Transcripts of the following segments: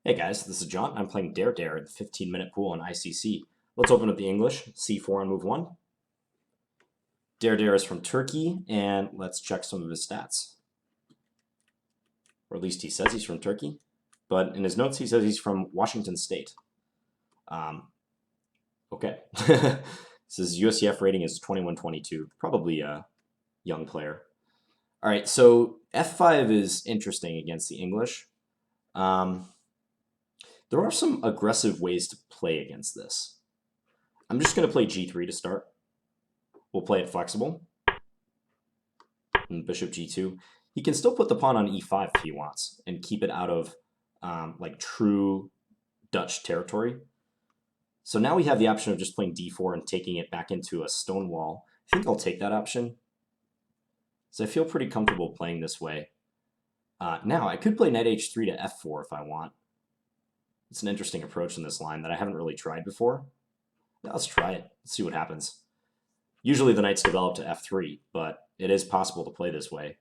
Hey guys, this is John. I'm playing Dare Dare in the 15-minute pool on ICC. Let's open up the English, C4 on move 1. Dare Dare is from Turkey, and let's check some of his stats. Or at least he says he's from Turkey, but in his notes he says he's from Washington State. Okay. His USCF rating is 21-22, probably a young player. All right, so F5 is interesting against the English. There are some aggressive ways to play against this. I'm just going to play G3 to start. We'll play it flexible. And Bishop G2. He can still put the pawn on E5 if he wants and keep it out of like true Dutch territory. So now we have the option of just playing D4 and taking it back into a Stonewall. I think I'll take that option. So I feel pretty comfortable playing this way. Now I could play Knight H3 to F4 if I want. It's an interesting approach in this line that I haven't really tried before. Now let's try it. Let's see what happens. Usually the knights develop to F3, but it is possible to play this way.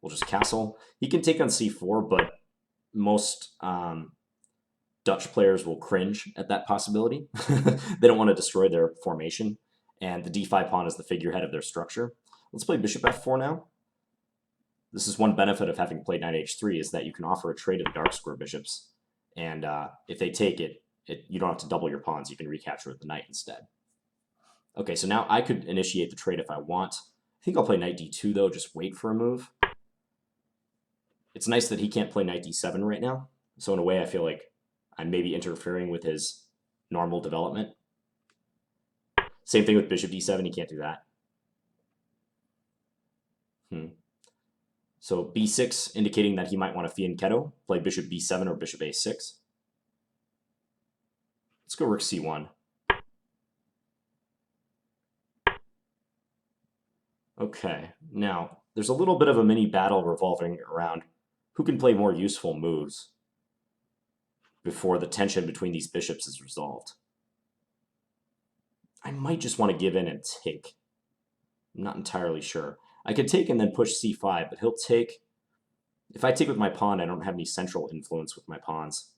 We'll just castle. He can take on C4, but most Dutch players will cringe at that possibility. They don't want to destroy their formation, and the D5 pawn is the figurehead of their structure. Let's play Bishop F4 now. This is one benefit of having played Knight H3 is that you can offer a trade of dark square bishops. And if they take it, you don't have to double your pawns. You can recapture with the knight instead. Okay, so now I could initiate the trade if I want. I think I'll play Knight D2, though. Just wait for a move. It's nice that he can't play Knight D7 right now. So in a way, I feel like I'm maybe interfering with his normal development. Same thing with Bishop D7. He can't do that. So B6, indicating that he might want to fianchetto, play Bishop B7 or Bishop A6. Let's go Rook C1. Okay, now there's a little bit of a mini battle revolving around who can play more useful moves before the tension between these bishops is resolved. I might just want to give in and take. I'm not entirely sure. I could take and then push C5, but he'll take... If I take with my pawn, I don't have any central influence with my pawns.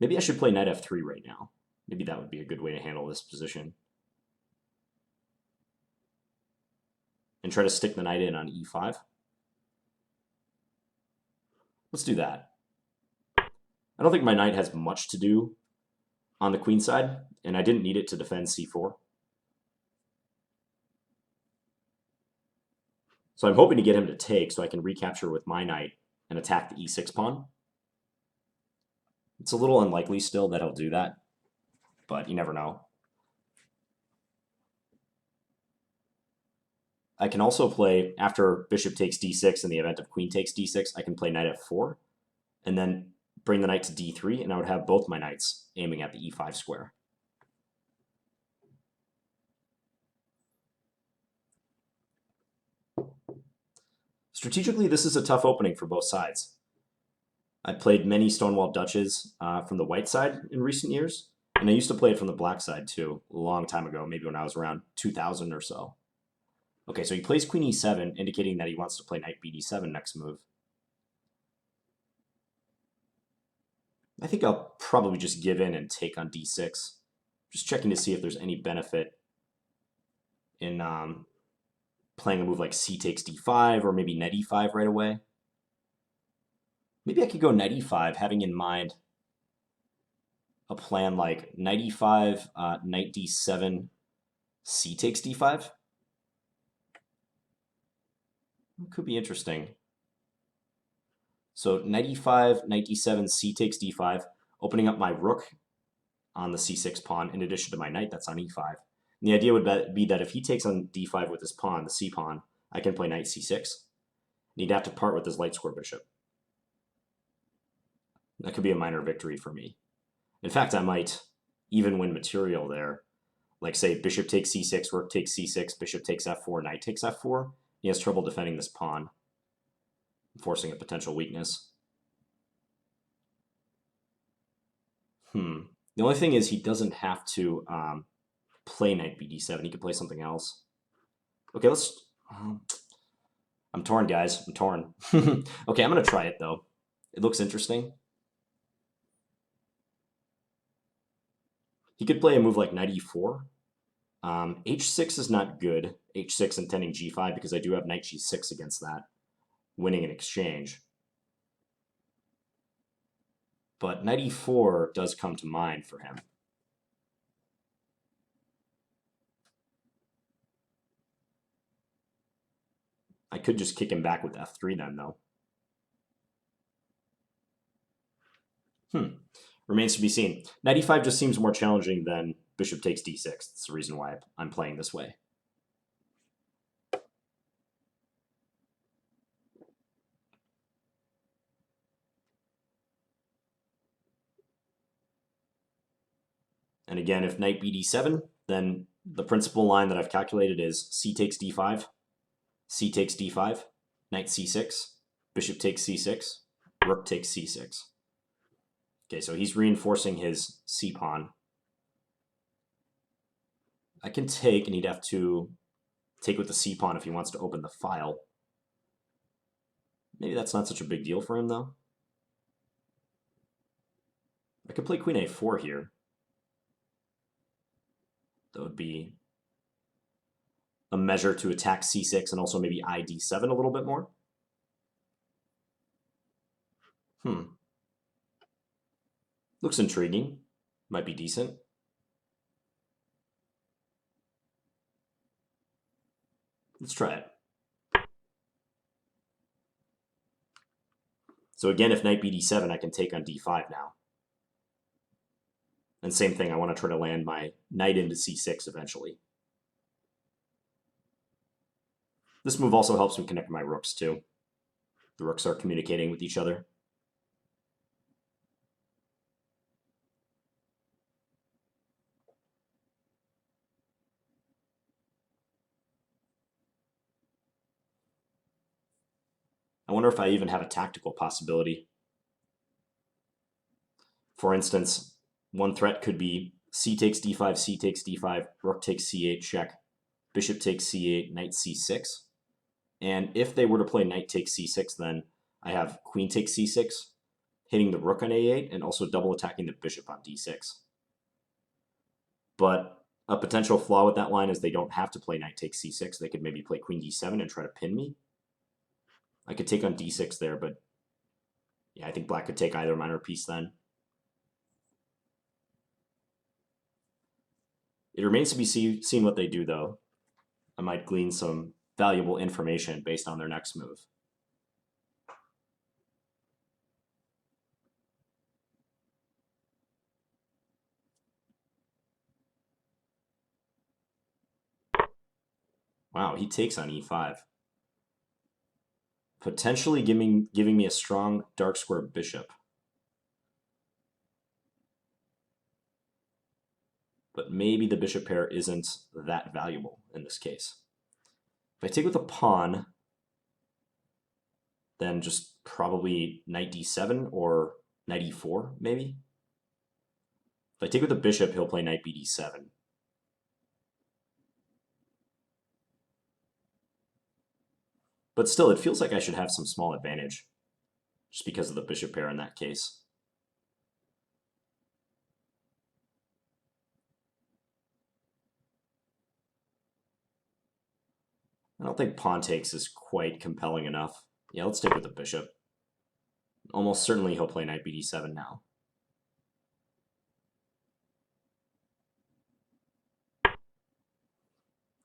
Maybe I should play Knight F3 right now. Maybe that would be a good way to handle this position. And try to stick the knight in on E5. Let's do that. I don't think my knight has much to do on the queen side, and I didn't need it to defend C4. So I'm hoping to get him to take so I can recapture with my knight and attack the E6 pawn. It's a little unlikely still that he'll do that, but you never know. I can also play, after bishop takes D6 in the event of queen takes D6, I can play knight F4 and then bring the knight to D3, and I would have both my knights aiming at the E5 square. Strategically, this is a tough opening for both sides. I played many Stonewall Dutches from the white side in recent years, and I used to play it from the black side too, a long time ago, maybe when I was around 2000 or so. Okay, so he plays Queen E7, indicating that he wants to play Knight BD7 next move. I think I'll probably just give in and take on D6. Just checking to see if there's any benefit in playing a move like C takes D5 or maybe Knight E5 right away. Maybe I could go Knight E5, having in mind a plan like Knight E5, Knight D7, C takes D5. It could be interesting. So Knight E5, Knight D7, C takes D5, opening up my rook on the C6 pawn in addition to my knight that's on E5. And the idea would be that if he takes on D5 with his pawn, the C pawn, I can play Knight C6. And he'd have to part with his light square bishop. That could be a minor victory for me. In fact, I might even win material there. Like say bishop takes C6, rook takes C6, bishop takes F4, knight takes F4. He has trouble defending this pawn, forcing a potential weakness. The only thing is he doesn't have to play Knight BD7. He could play something else. Okay, let's... I'm torn, guys. I'm torn. Okay, I'm going to try it, though. It looks interesting. He could play a move like knight e4. H6 is not good. H6 intending g5 because I do have knight g6 against that, winning an exchange. But knight e4 does come to mind for him. I could just kick him back with f3 then, though. Remains to be seen. Knight e5 just seems more challenging than bishop takes d6. That's the reason why I'm playing this way. And again, if knight bd7, then the principal line that I've calculated is c takes d5, c takes d5, knight c6, bishop takes c6, rook takes c6. Okay, so he's reinforcing his c-pawn. I can take, and he'd have to take with the c-pawn if he wants to open the file. Maybe that's not such a big deal for him, though. I could play queen a4 here. That would be a measure to attack c6 and also maybe id7 a little bit more. Looks intriguing. Might be decent. Let's try it. So again, if knight bd7, I can take on d5 now. And same thing, I want to try to land my knight into c6 eventually. This move also helps me connect my rooks too. The rooks are communicating with each other. I wonder if I even have a tactical possibility. For instance, one threat could be c takes d5, c takes d5, rook takes c8, check, bishop takes c8, knight c6. And if they were to play knight takes c6, then I have queen takes c6, hitting the rook on a8, and also double attacking the bishop on d6. But a potential flaw with that line is they don't have to play knight takes c6. They could maybe play queen d7 and try to pin me. I could take on d6 there, but yeah, I think black could take either minor piece then. It remains to be seen what they do, though. I might glean some valuable information based on their next move. Wow, he takes on e5. Potentially giving me a strong dark square bishop. But maybe the bishop pair isn't that valuable in this case. If I take with a pawn, then just probably knight d7 or knight e4, maybe. If I take with a bishop, he'll play knight bd7. But still, it feels like I should have some small advantage, just because of the bishop pair in that case. I don't think pawn takes is quite compelling enough. Yeah, let's stick with the bishop. Almost certainly he'll play knight bd7 now.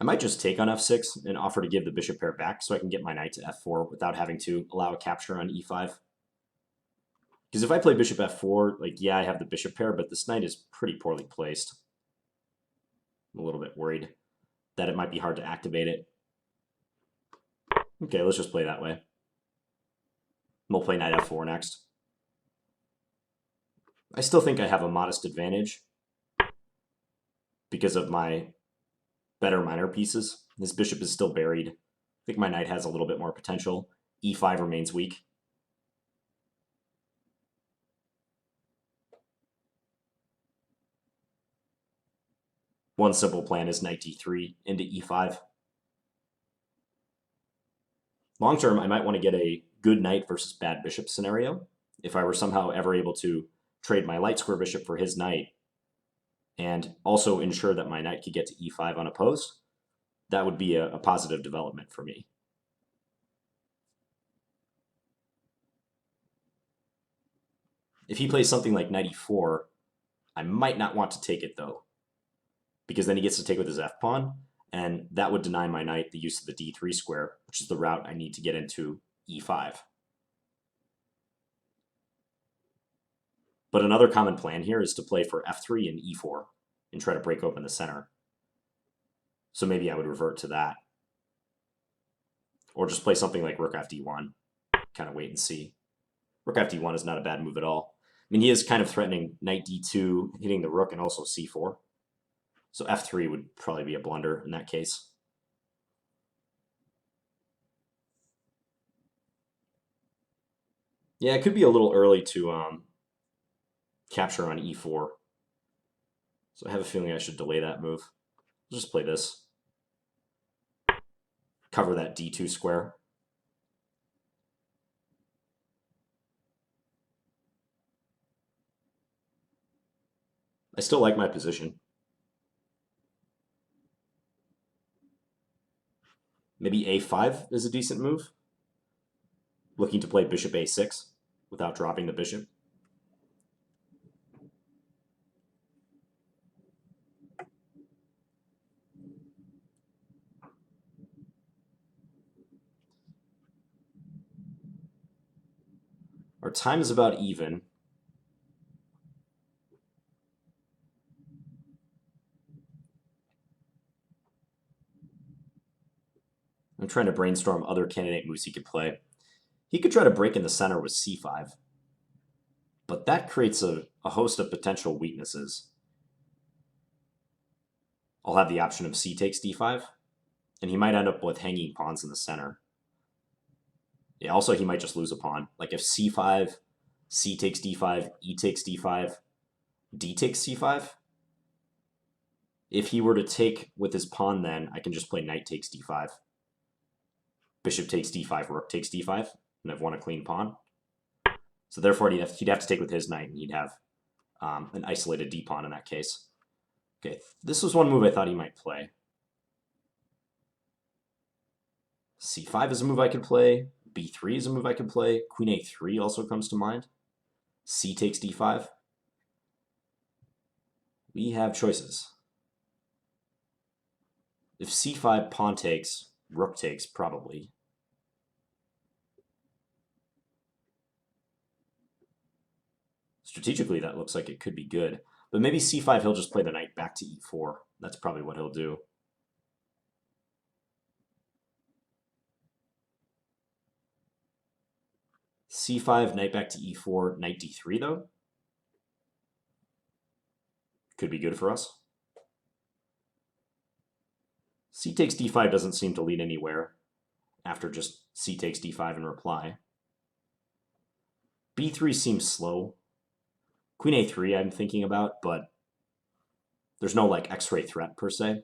I might just take on f6 and offer to give the bishop pair back so I can get my knight to f4 without having to allow a capture on e5. Because if I play bishop f4, like, yeah, I have the bishop pair, but this knight is pretty poorly placed. I'm a little bit worried that it might be hard to activate it. Okay, let's just play that way. We'll play knight f4 next. I still think I have a modest advantage because of my better minor pieces. This bishop is still buried. I think my knight has a little bit more potential. e5 remains weak. One simple plan is knight d3 into e5. Long term, I might want to get a good knight versus bad bishop scenario. if I were somehow ever able to trade my light square bishop for his knight and also ensure that my knight could get to e5 unopposed, that would be a positive development for me. If he plays something like knight e4, I might not want to take it though, because then he gets to take with his f-pawn, and that would deny my knight the use of the d3 square, which is the route I need to get into e5. But another common plan here is to play for f3 and e4 and try to break open the center. So maybe I would revert to that. Or just play something like rook fd1, kind of wait and see. Rook fd1 is not a bad move at all. I mean, he is kind of threatening knight d2, hitting the rook, and also c4. So f3 would probably be a blunder in that case. Yeah, it could be a little early to capture on e4. So I have a feeling I should delay that move. I'll just play this. Cover that d2 square. I still like my position. Maybe a5 is a decent move. Looking to play bishop a6 without dropping the bishop. Our time is about even. I'm trying to brainstorm other candidate moves he could play. He could try to break in the center with c5, but that creates a host of potential weaknesses. I'll have the option of c takes d5, and he might end up with hanging pawns in the center. Yeah, also he might just lose a pawn. Like if c5, c takes d5, e takes d5, d takes c5. If he were to take with his pawn, then I can just play knight takes d5. Bishop takes d5, rook takes d5, and I've won a clean pawn. So therefore, he'd have to take with his knight, and he'd have an isolated d-pawn in that case. Okay, this was one move I thought he might play. c5 is a move I could play. b3 is a move I could play. Queen a3 also comes to mind. C takes d5. We have choices. If c5, pawn takes, rook takes, probably. Strategically, that looks like it could be good. But maybe c5, he'll just play the knight back to e4. That's probably what he'll do. c5, knight back to e4, knight d3, though. Could be good for us. C takes d5 doesn't seem to lead anywhere after just c takes d5 in reply. b3 seems slow. Queen a3 I'm thinking about, but there's no like x-ray threat per se.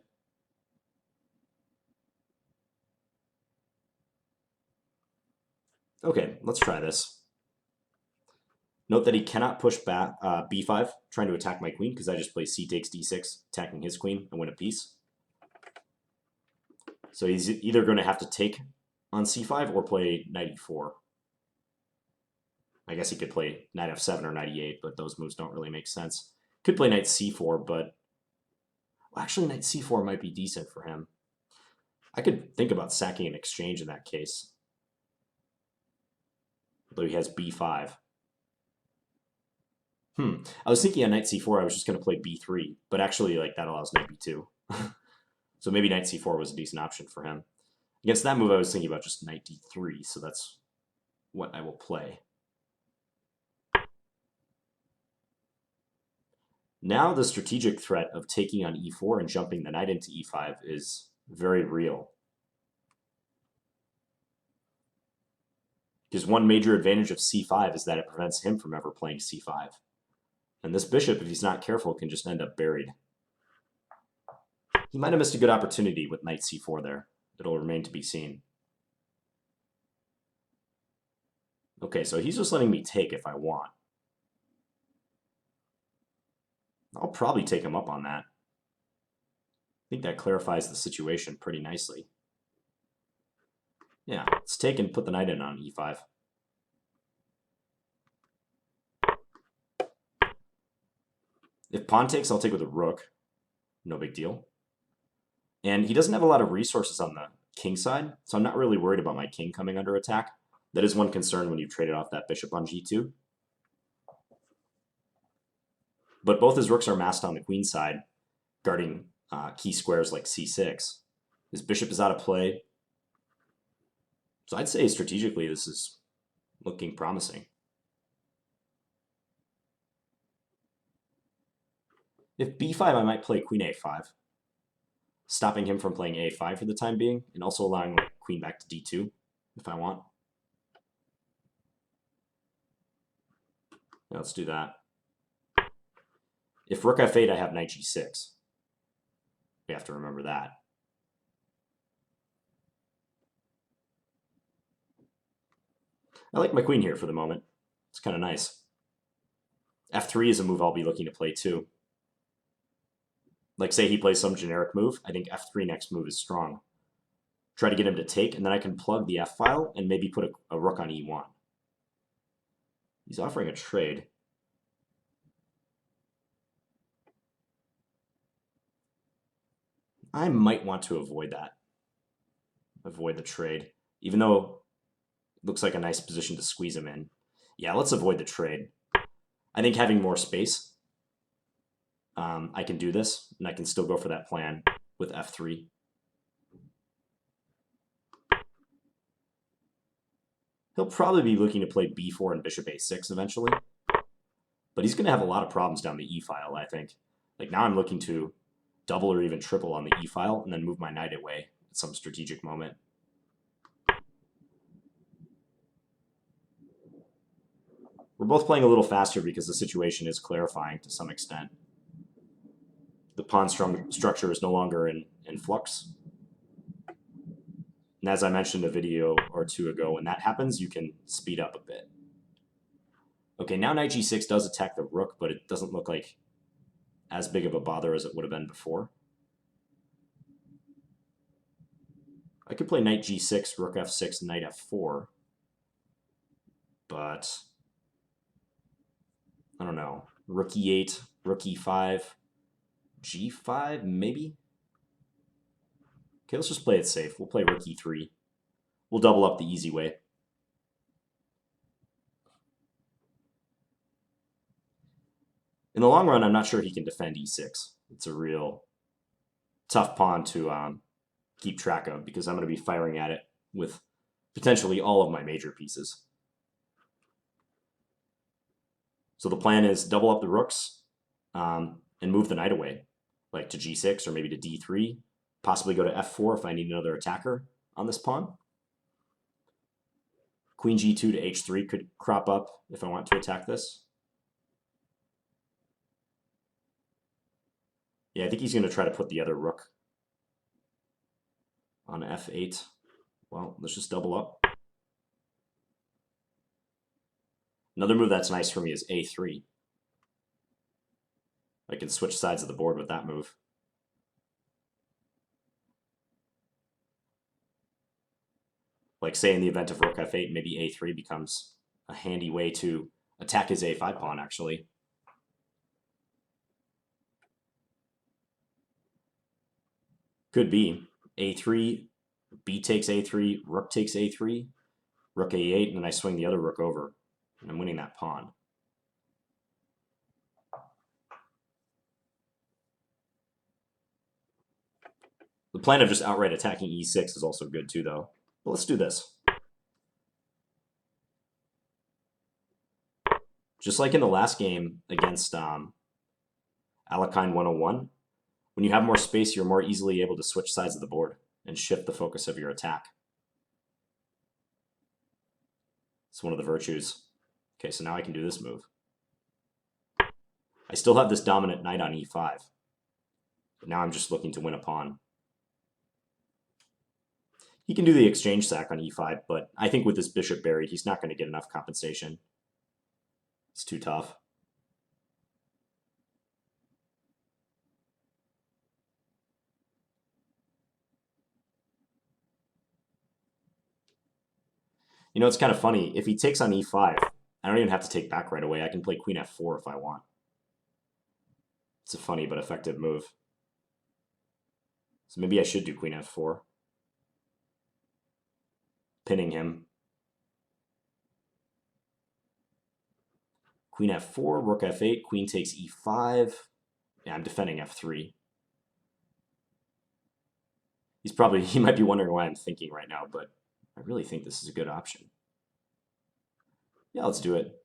Okay, let's try this. Note that he cannot push back b5, trying to attack my queen, because I just play c takes d6, attacking his queen, and win a piece. So he's either going to have to take on c5 or play knight e4. I guess he could play knight f7 or knight e8, but those moves don't really make sense. Could play knight c4, but well, actually knight c4 might be decent for him. I could think about sacking an exchange in that case. Although he has b5. I was thinking on knight c4 I was just going to play b3, but actually like that allows knight b2. So maybe knight c4 was a decent option for him. Against that move I was thinking about just knight d3, so that's what I will play. Now the strategic threat of taking on e4 and jumping the knight into e5 is very real. Because one major advantage of c5 is that it prevents him from ever playing c5. And this bishop, if he's not careful, can just end up buried. He might have missed a good opportunity with knight c4 there. It'll remain to be seen. Okay, so he's just letting me take if I want. I'll probably take him up on that. I think that clarifies the situation pretty nicely. Yeah, let's take and put the knight in on e5. If pawn takes, I'll take with a rook. No big deal. And he doesn't have a lot of resources on the king side, so I'm not really worried about my king coming under attack. That is one concern when you've traded off that bishop on g2. But both his rooks are masked on the queen side, guarding key squares like c6. His bishop is out of play. So I'd say strategically this is looking promising. If b5, I might play queen a5, stopping him from playing a5 for the time being, and also allowing like queen back to d2 if I want. Yeah, let's do that. If rook f8, I have knight g6. We have to remember that. I like my queen here for the moment. It's kind of nice. f3 is a move I'll be looking to play too. Like say he plays some generic move, I think f3 next move is strong. Try to get him to take, and then I can plug the f-file and maybe put a rook on e1. He's offering a trade. I might want to avoid that. Avoid the trade. Even though it looks like a nice position to squeeze him in. Yeah, let's avoid the trade. I think having more space, I can do this, and I can still go for that plan with f3. He'll probably be looking to play b4 and bishop a6 eventually. But he's going to have a lot of problems down the e-file, I think. Like now I'm looking to double or even triple on the e-file and then move my knight away at some strategic moment. We're both playing a little faster because the situation is clarifying to some extent. The pawn structure is no longer in flux. And as I mentioned a video or two ago, when that happens, you can speed up a bit. Okay, now knight g6 does attack the rook, but it doesn't look like as big of a bother as it would have been before. I could play knight g6, rook f6, knight f4, but I don't know. Rook e8, rook e5, g5, maybe? Okay, let's just play it safe. We'll play rook e3. We'll double up the easy way. In the long run, I'm not sure he can defend e6. It's a real tough pawn to keep track of because I'm going to be firing at it with potentially all of my major pieces. So the plan is double up the rooks and move the knight away, like to g6 or maybe to d3, possibly go to f4 if I need another attacker on this pawn. Queen g2 to h3 could crop up if I want to attack this. Yeah, I think he's going to try to put the other rook on f8. Well, let's just double up. Another move that's nice for me is a3. I can switch sides of the board with that move. Like say in the event of rook f8, maybe a3 becomes a handy way to attack his a5 pawn, actually. Could be a3, b takes a3, rook takes a3, rook a8, and then I swing the other rook over, and I'm winning that pawn. The plan of just outright attacking e6 is also good too, though. But let's do this. Just like in the last game against Ng1-h3, when you have more space, you're more easily able to switch sides of the board and shift the focus of your attack. It's one of the virtues. Okay, so now I can do this move. I still have this dominant knight on e5. But now I'm just looking to win a pawn. He can do the exchange sack on e5, but I think with this bishop buried, he's not going to get enough compensation. It's too tough. You know, it's kind of funny. If he takes on e5, I don't even have to take back right away. I can play queen f4 if I want. It's a funny but effective move. So maybe I should do queen f4. Pinning him. Queen f4, rook f8, queen takes e5. Yeah, I'm defending f3. He might be wondering why I'm thinking right now, but I really think this is a good option. Yeah, let's do it.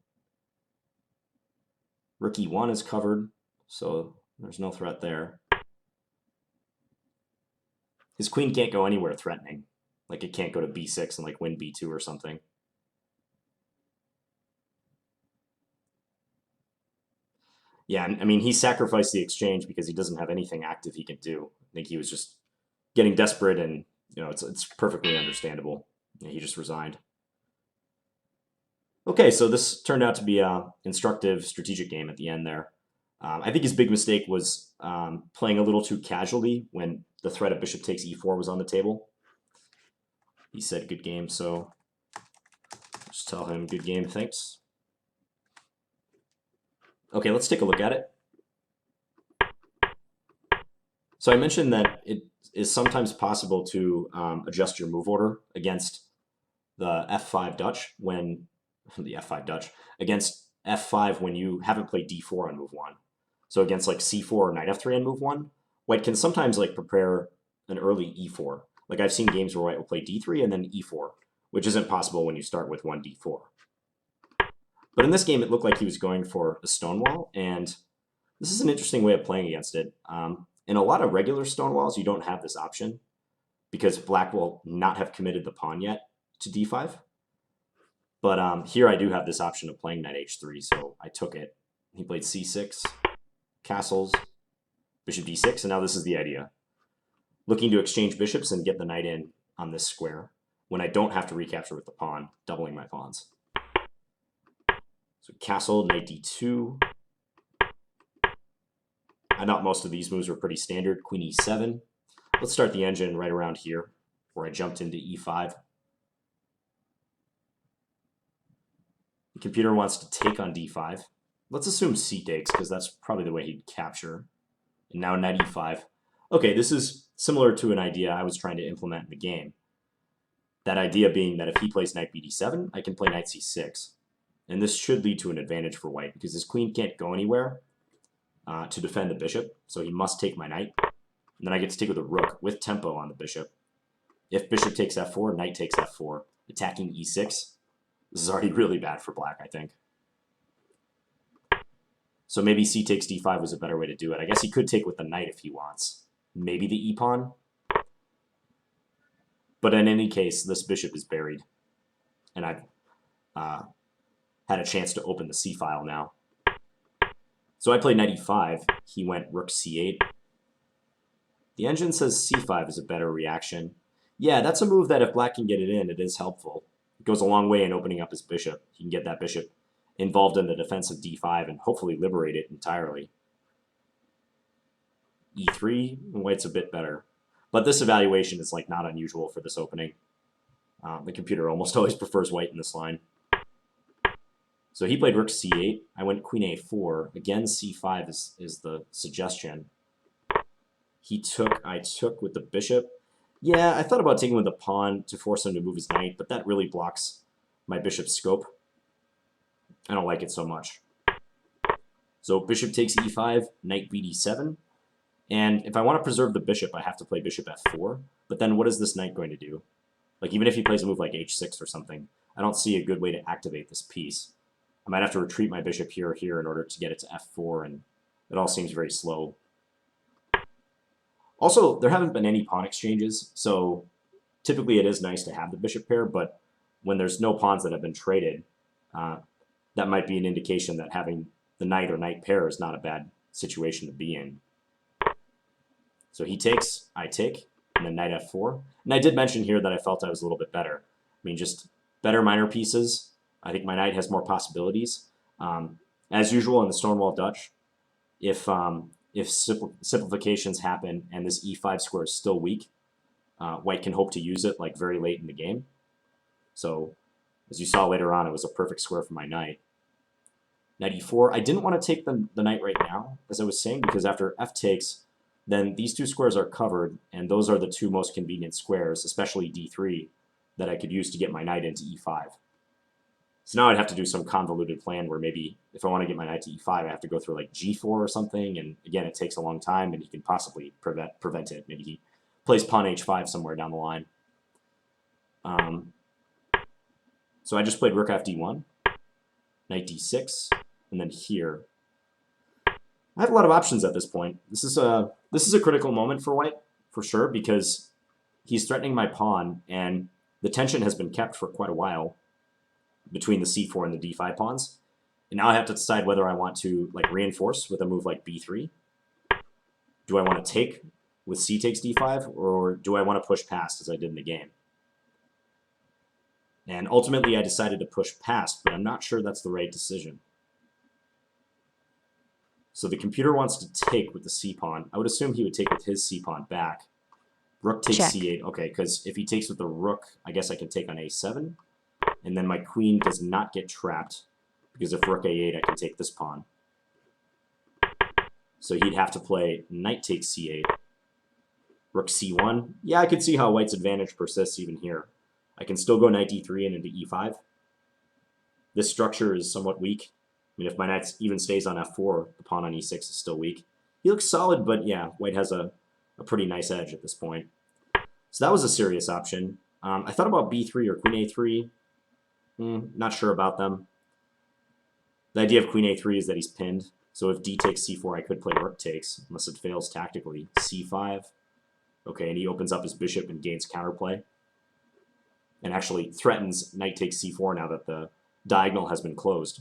Rook e1 is covered, so there's no threat there. His queen can't go anywhere threatening. Like it can't go to b6 and like win b2 or something. Yeah, I mean, he sacrificed the exchange because he doesn't have anything active he can do. I think he was just getting desperate, and you know, it's perfectly understandable. Yeah, he just resigned. Okay, so this turned out to be a instructive strategic game at the end there. I think his big mistake was playing a little too casually when the threat of bishop takes e4 was on the table. He said good game, so just tell him good game, thanks. Okay, let's take a look at it. So I mentioned that it is sometimes possible to adjust your move order against the f5 Dutch when the f5 Dutch against f5 when you haven't played d4 on move 1. So against like c4 or knight f3 on move 1, white can sometimes like prepare an early e4. Like I've seen games where white will play d3 and then e4, which isn't possible when you start with 1 d4. But in this game, it looked like he was going for a Stonewall, and this is an interesting way of playing against it. In a lot of regular Stonewalls, you don't have this option because black will not have committed the pawn yet to d5. But here I do have this option of playing knight h3, so I took it. He played c6, castles, bishop d6, and now this is the idea. Looking to exchange bishops and get the knight in on this square when I don't have to recapture with the pawn, doubling my pawns. So castle, knight d2. I thought most of these moves were pretty standard. Queen e7. Let's start the engine right around here, where I jumped into e5. The computer wants to take on d5. Let's assume c takes, because that's probably the way he'd capture. And now knight e5. Okay, this is similar to an idea I was trying to implement in the game. That idea being that if he plays knight bd7, I can play knight c6. And this should lead to an advantage for white, because his queen can't go anywhere to defend the bishop, so he must take my knight. And then I get to take with a rook with tempo on the bishop. If bishop takes f4, knight takes f4, attacking e6. This is already really bad for black, I think. So maybe c takes d5 was a better way to do it. I guess he could take with the knight if he wants. Maybe the e-pawn. But in any case, this bishop is buried. And I've had a chance to open the c file now. So I played knight e5. He went rook c8. The engine says c5 is a better reaction. Yeah, that's a move that if black can get it in, it is helpful. It goes a long way in opening up his bishop. He can get that bishop involved in the defense of d5 and hopefully liberate it entirely. e3, white's a bit better. But this evaluation is like not unusual for this opening. The computer almost always prefers white in this line. So he played rook c8. I went queen a4. Again, c5 is the suggestion. I took with the bishop. Yeah, I thought about taking with the pawn to force him to move his knight, but that really blocks my bishop's scope. I don't like it so much. So bishop takes e5, knight bd7. And if I want to preserve the bishop, I have to play bishop f4. But then what is this knight going to do? Like, even if he plays a move like h6 or something, I don't see a good way to activate this piece. I might have to retreat my bishop here or here in order to get it to f4, and it all seems very slow. Also, there haven't been any pawn exchanges, so typically it is nice to have the bishop pair, but when there's no pawns that have been traded, that might be an indication that having the knight or knight pair is not a bad situation to be in. So he takes, I take. and then knight f4. And I did mention here that I felt I was a little bit better. I mean, just better minor pieces. I think my knight has more possibilities. As usual in the Stonewall Dutch, if simplifications happen and this e5 square is still weak, white can hope to use it like very late in the game. So as you saw later on, it was a perfect square for my knight. Knight e4. I didn't want to take the knight right now, as I was saying, because after f takes, then these two squares are covered, and those are the two most convenient squares, especially d3, that I could use to get my knight into e5. So now I'd have to do some convoluted plan where maybe if I want to get my knight to e5, I have to go through like g4 or something, and again, it takes a long time, and he can possibly prevent it. Maybe he plays pawn h5 somewhere down the line. So I just played rook fd1, knight d6, and then here. I have a lot of options at this point. This is a critical moment for white, for sure, because he's threatening my pawn, and the tension has been kept for quite a while between the c4 and the d5 pawns. And now I have to decide whether I want to like reinforce with a move like b3. Do I want to take with c takes d5, or do I want to push past as I did in the game? And ultimately I decided to push past, but I'm not sure that's the right decision. So the computer wants to take with the c-pawn. I would assume he would take with his c-pawn back. Rook takes Check. c8. Okay, because if he takes with the rook, I guess I can take on a7. And then my queen does not get trapped, because if rook a8, I can take this pawn. So he'd have to play knight takes c8. Rook c1. Yeah, I could see how white's advantage persists even here. I can still go knight d3 and into e5. This structure is somewhat weak. I mean, if my knight even stays on f4, the pawn on e6 is still weak. He looks solid, but yeah, white has a pretty nice edge at this point. So that was a serious option. I thought about b3 or queen a3. Not sure about them. The idea of queen a3 is that he's pinned. So if d takes c4, I could play rook takes, unless it fails tactically. c5. Okay, and he opens up his bishop and gains counterplay. And actually threatens knight takes c4 now that the diagonal has been closed.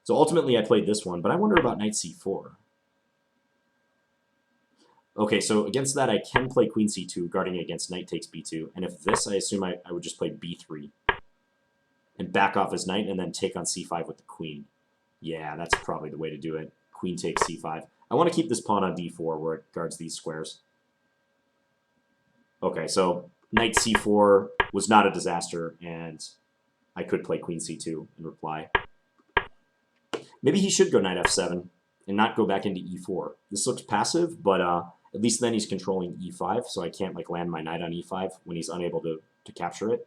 So ultimately I played this one, but I wonder about knight c4. Okay, so against that I can play queen c2, guarding against knight takes b2. And if this, I assume I would just play b3. And back off his knight and then take on c5 with the queen. Yeah, that's probably the way to do it. Queen takes c5. I want to keep this pawn on d4 where it guards these squares. Okay, so knight c4 was not a disaster, and I could play queen c2 in reply. Maybe he should go knight f7 and not go back into e4. This looks passive, but at least then he's controlling e5, so I can't like land my knight on e5 when he's unable to capture it.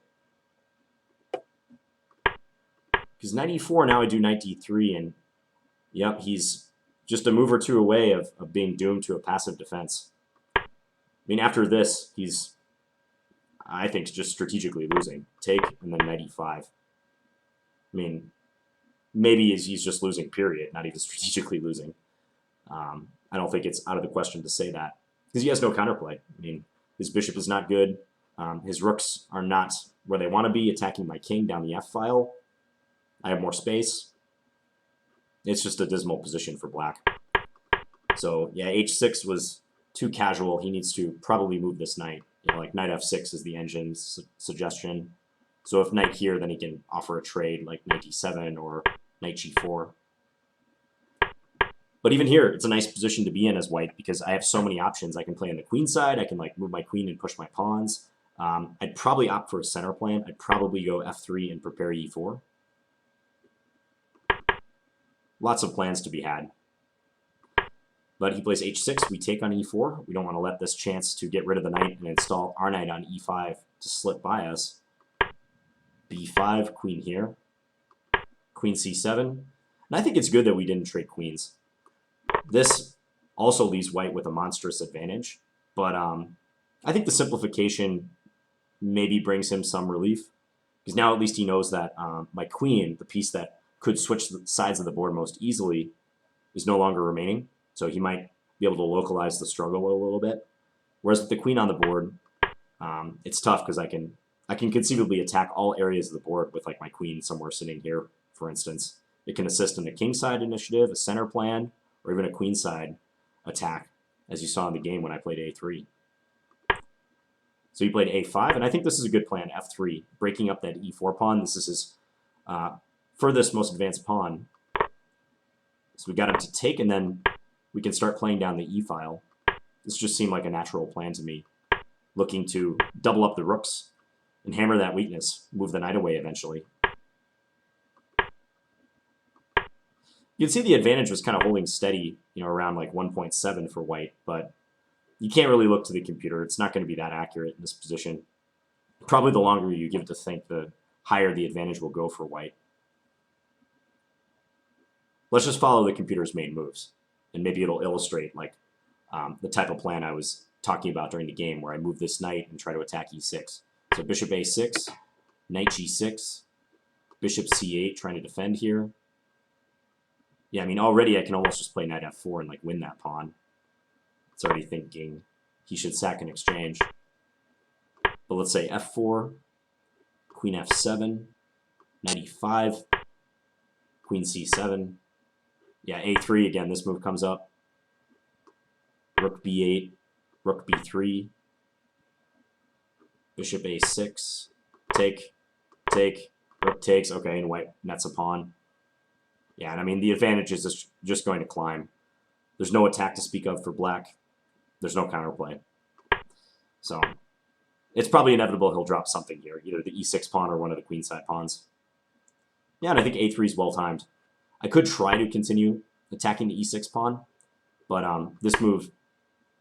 Because knight e4, now I do knight d3, and yep, he's just a move or two away of being doomed to a passive defense. I mean, after this, he's, I think, just strategically losing. Take, and then knight e5. I mean, maybe he's just losing, period, not even strategically losing. I don't think it's out of the question to say that, because he has no counterplay. I mean, his bishop is not good. His rooks are not where they want to be, attacking my king down the f-file. I have more space. It's just a dismal position for black. So yeah, h6 was too casual. He needs to probably move this knight. You know, like knight f6 is the engine's suggestion. So if knight here, then he can offer a trade like knight d7 or knight g4. But even here, it's a nice position to be in as white because I have so many options. I can play on the queen side. I can like move my queen and push my pawns. I'd probably opt for a center plan. I'd probably go f3 and prepare e4. Lots of plans to be had. But he plays h6. We take on e4. We don't want to let this chance to get rid of the knight and install our knight on e5 to slip by us. b5, queen here. Queen c7. And I think it's good that we didn't trade queens. This also leaves white with a monstrous advantage. But I think the simplification maybe brings him some relief. Because now at least he knows that my queen, the piece that could switch the sides of the board most easily, is no longer remaining. So he might be able to localize the struggle a little bit. Whereas with the queen on the board, it's tough because I can conceivably attack all areas of the board with like my queen somewhere sitting here, for instance. It can assist in a king side initiative, a center plan, or even a queen side attack. as you saw in the game when I played a3. So he played a5, and I think this is a good plan, f3, breaking up that e4 pawn. This is his furthest, most advanced pawn. So we got him to take, and then we can start playing down the e-file. This just seemed like a natural plan to me, looking to double up the rooks and hammer that weakness, move the knight away eventually. You can see the advantage was kind of holding steady, around like 1.7 for white, but you can't really look to the computer. It's not going to be that accurate in this position. Probably the longer you give it to think, the higher the advantage will go for white. Let's just follow the computer's main moves, and maybe it'll illustrate like the type of plan I was talking about during the game, where I move this knight and try to attack e6. So bishop a6, knight g6, bishop c8, trying to defend here. Yeah, I mean, already I can almost just play knight f4 and like win that pawn. It's already thinking he should sack in exchange. But let's say f4, queen f7, knight e5, queen c7. Yeah, a3 again, this move comes up. Rook b8, rook b3, bishop a6, take, rook takes, okay, and white nets a pawn. Yeah, and I mean, the advantage is just going to climb. There's no attack to speak of for black. There's no counterplay. So it's probably inevitable he'll drop something here, either the e6 pawn or one of the queenside pawns. Yeah, and I think a3 is well-timed. I could try to continue attacking the e6 pawn, but this move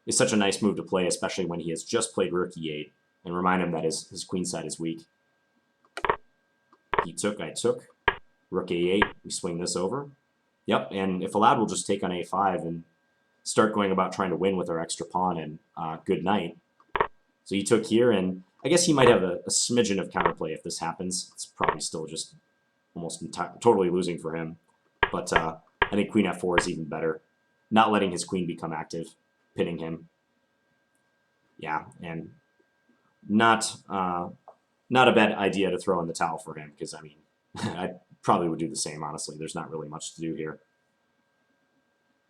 is such a nice move to play, especially when he has just played rook e8, and remind him that his queenside is weak. He took, I took. Rook a8, we swing this over. Yep, and if allowed, we'll just take on a5 and start going about trying to win with our extra pawn and good knight. So he took here, and I guess he might have a smidgen of counterplay if this happens. It's probably still just almost totally losing for him. But I think queen f4 is even better. Not letting his queen become active, pinning him. Yeah, and not a bad idea to throw in the towel for him, because, I mean, I probably would do the same, honestly. There's not really much to do here.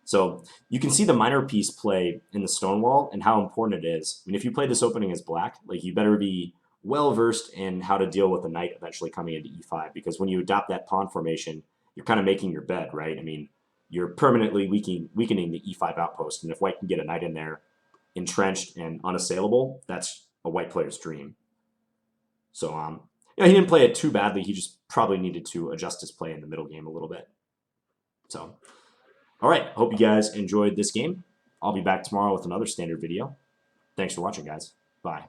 So you can see the minor piece play in the Stonewall and how important it is. I mean, if you play this opening as black, like, you better be well-versed in how to deal with the knight eventually coming into e5, because when you adopt that pawn formation, you're kind of making your bed, right? I mean, you're permanently weakening the e5 outpost, and if white can get a knight in there entrenched and unassailable, that's a white player's dream. So, he didn't play it too badly. He just probably needed to adjust his play in the middle game a little bit. So, all right. Hope you guys enjoyed this game. I'll be back tomorrow with another standard video. Thanks for watching, guys. Bye.